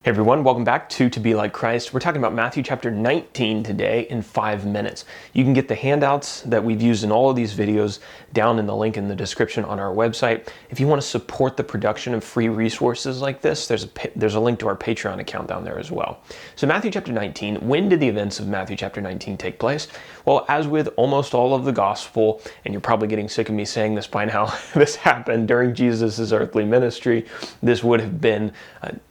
Hey everyone, welcome back to Be Like Christ. We're talking about Matthew chapter 19 today in 5 minutes. You can get the handouts that we've used in all of these videos down in the link in the description on our website. If you want to support the production of free resources like this, there's a link to our Patreon account down there as well. So Matthew chapter 19, when did the events of Matthew chapter 19 take place? Well, as with almost all of the gospel, and you're probably getting sick of me saying this by now, this happened during Jesus' earthly ministry. This would have been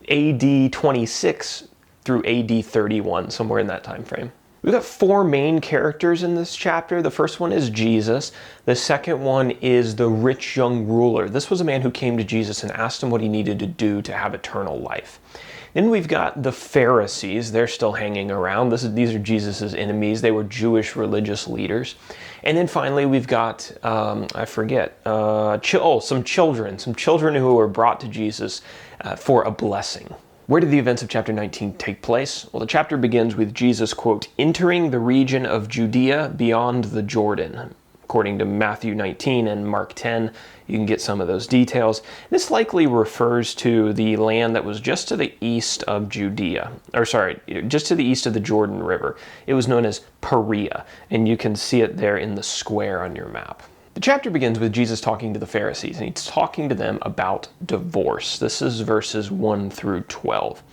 AD 26 through AD 31, somewhere in that time frame. We've got 4 main characters in this chapter. The first one is Jesus. The second one is the rich young ruler. This was a man who came to Jesus and asked him what he needed to do to have eternal life. Then we've got the Pharisees. They're still hanging around. These are Jesus' enemies. They were Jewish religious leaders. And then finally we've got, some children who were brought to Jesus for a blessing. Where did the events of chapter 19 take place? Well, the chapter begins with Jesus, quote, entering the region of Judea beyond the Jordan. According to Matthew 19 and Mark 10, you can get some of those details. This likely refers to the land that was just to the east of Judea, just to the east of the Jordan River. It was known as Perea, and you can see it there in the square on your map. The chapter begins with Jesus talking to the Pharisees, and he's talking to them about divorce. This is verses 1 through 12.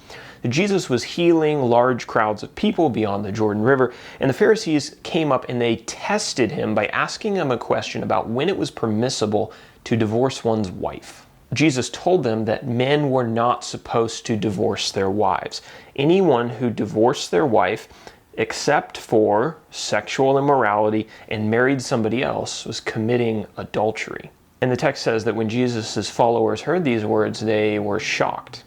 Jesus was healing large crowds of people beyond the Jordan River, and the Pharisees came up and they tested him by asking him a question about when it was permissible to divorce one's wife. Jesus told them that men were not supposed to divorce their wives. Anyone who divorced their wife, except for sexual immorality, and married somebody else was committing adultery. And the text says that when Jesus' followers heard these words, they were shocked.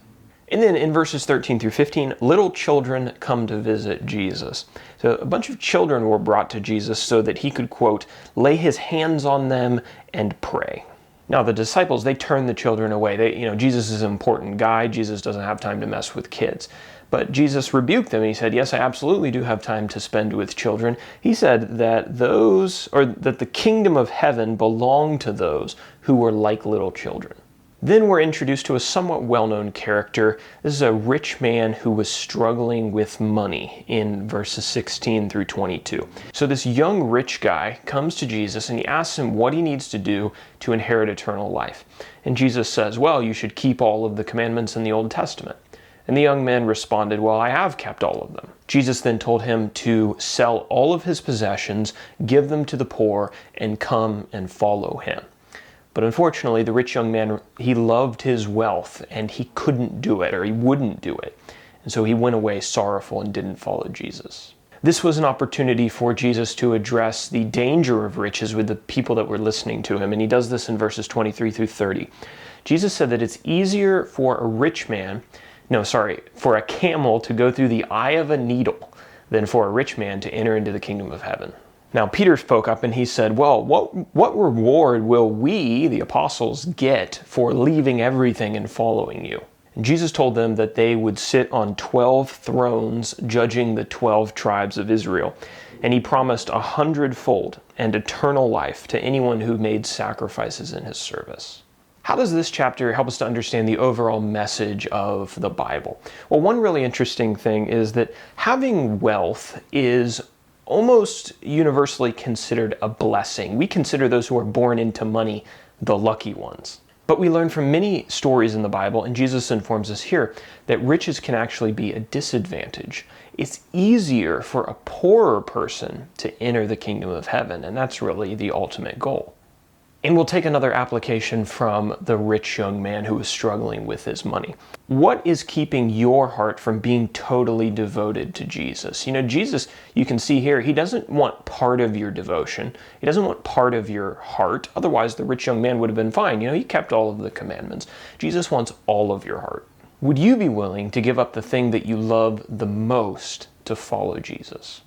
And then in verses 13 through 15, little children come to visit Jesus. So a bunch of children were brought to Jesus so that he could, quote, lay his hands on them and pray. Now the disciples, they turned the children away. Jesus is an important guy. Jesus doesn't have time to mess with kids. But Jesus rebuked them. He said, yes, I absolutely do have time to spend with children. He said that that the kingdom of heaven belonged to those who were like little children. Then we're introduced to a somewhat well-known character. This is a rich man who was struggling with money in verses 16 through 22. So this young rich guy comes to Jesus and he asks him what he needs to do to inherit eternal life. And Jesus says, well, you should keep all of the commandments in the Old Testament. And the young man responded, well, I have kept all of them. Jesus then told him to sell all of his possessions, give them to the poor, and come and follow him. But unfortunately, the rich young man, he loved his wealth and he couldn't do it, or he wouldn't do it. And so he went away sorrowful and didn't follow Jesus. This was an opportunity for Jesus to address the danger of riches with the people that were listening to him. And he does this in verses 23 through 30. Jesus said that it's easier for a camel to go through the eye of a needle than for a rich man to enter into the kingdom of heaven. Now, Peter spoke up and he said, well, what reward will we, the apostles, get for leaving everything and following you? And Jesus told them that they would sit on 12 thrones judging the 12 tribes of Israel. And he promised 100-fold and eternal life to anyone who made sacrifices in his service. How does this chapter help us to understand the overall message of the Bible? Well, one really interesting thing is that having wealth is almost universally considered a blessing. We consider those who are born into money the lucky ones. But we learn from many stories in the Bible, and Jesus informs us here, that riches can actually be a disadvantage. It's easier for a poorer person to enter the kingdom of heaven, and that's really the ultimate goal. And we'll take another application from the rich young man who was struggling with his money. What is keeping your heart from being totally devoted to Jesus? Jesus, you can see here, he doesn't want part of your devotion. He doesn't want part of your heart. Otherwise, the rich young man would have been fine. He kept all of the commandments. Jesus wants all of your heart. Would you be willing to give up the thing that you love the most to follow Jesus?